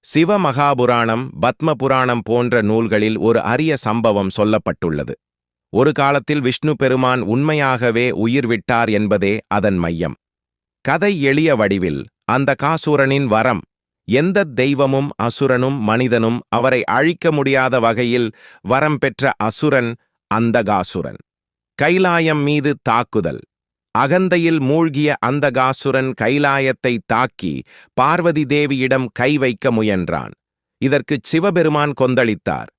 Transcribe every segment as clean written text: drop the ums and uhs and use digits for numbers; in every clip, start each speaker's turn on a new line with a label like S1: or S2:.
S1: சிவமகாபுராணம், பத்ம புராணம் போன்ற நூல்களில் ஒரு அரிய சம்பவம் சொல்லப்பட்டுள்ளது. ஒரு காலத்தில் விஷ்ணு பெருமான் உண்மையாகவே உயிர் விட்டார் என்பதே அதன் மையம். கதை எளிய வடிவில் அந்த காசூரனின் வரம். எந்தத் தெய்வமும் அசுரனும் மனிதனும் அவரை அழிக்க முடியாத வகையில் வரம் பெற்ற அசுரன் அந்தகாசுரன். கைலாயம் மீது தாக்குதல். அகந்தையில் மூழ்கிய அந்தகாசுரன் கைலாயத்தை தாக்கி பார்வதி தேவியிடம் கை வைக்க முயன்றான். இதற்குச் சிவபெருமான் கொந்தளித்தார்.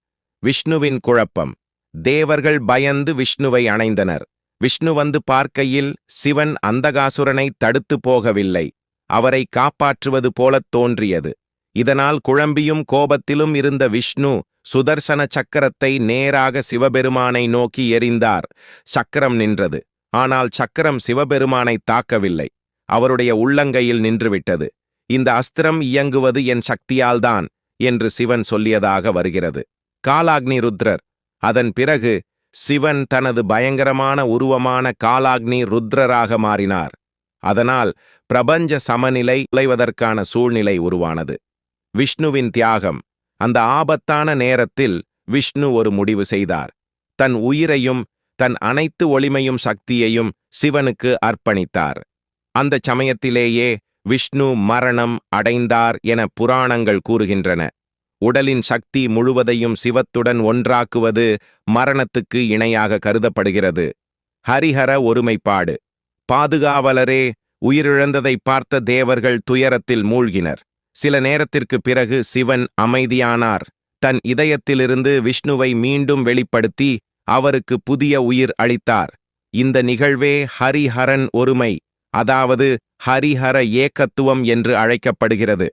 S1: விஷ்ணுவின் குழப்பம். தேவர்கள் பயந்து விஷ்ணுவை அணைந்தனர். விஷ்ணு வந்து பார்க்கையில் சிவன் அந்தகாசுரனை தடுத்து போகவில்லை, அவரை காப்பாற்றுவது போலத் தோன்றியது. இதனால் குழம்பியும் கோபத்திலும் இருந்த விஷ்ணு சுதர்சன சக்கரத்தை நேராக சிவபெருமானை நோக்கி எறிந்தார். சக்கரம் நின்றது. ஆனால் சக்கரம் சிவபெருமானை தாக்கவில்லை, அவருடைய உள்ளங்கையில் நின்றுவிட்டது. இந்த அஸ்திரம் இயங்குவது என் சக்தியால்தான் என்று சிவன் சொல்லியதாக வருகிறது. காலாக்னி ருத்ரர். அதன் பிறகு சிவன் தனது பயங்கரமான உருவமான காலாக்னி ருத்ரராக மாறினார். அதனால் பிரபஞ்ச சமநிலை உலைவதற்கான சூழ்நிலை உருவானது. விஷ்ணுவின் தியாகம். அந்த ஆபத்தான நேரத்தில் விஷ்ணு ஒரு முடிவு செய்தார். தன் உயிரையும் தன் அனைத்து ஒளிமையும் சக்தியையும் சிவனுக்கு அர்ப்பணித்தார். அந்த சமயத்திலேயே விஷ்ணு மரணம் அடைந்தார் என புராணங்கள் கூறுகின்றன. உடலின் சக்தி முழுவதையும் சிவத்துடன் ஒன்றாக்குவது மரணத்துக்கு இணையாக கருதப்படுகிறது. ஹரிஹர ஒருமைப்பாடு. பாதுகாவலரே, உயிரிழந்ததை பார்த்த தேவர்கள் துயரத்தில் மூழ்கினர். சில நேரத்திற்கு பிறகு சிவன் அமைதியானார். தன் இதயத்திலிருந்து விஷ்ணுவை மீண்டும் வெளிப்படுத்தி அவருக்கு புதிய உயிர் அளித்தார். இந்த நிகழ்வே ஹரிஹரன் ஒருமை, அதாவது ஹரிஹர ஏகத்துவம் என்று அழைக்கப்படுகிறது.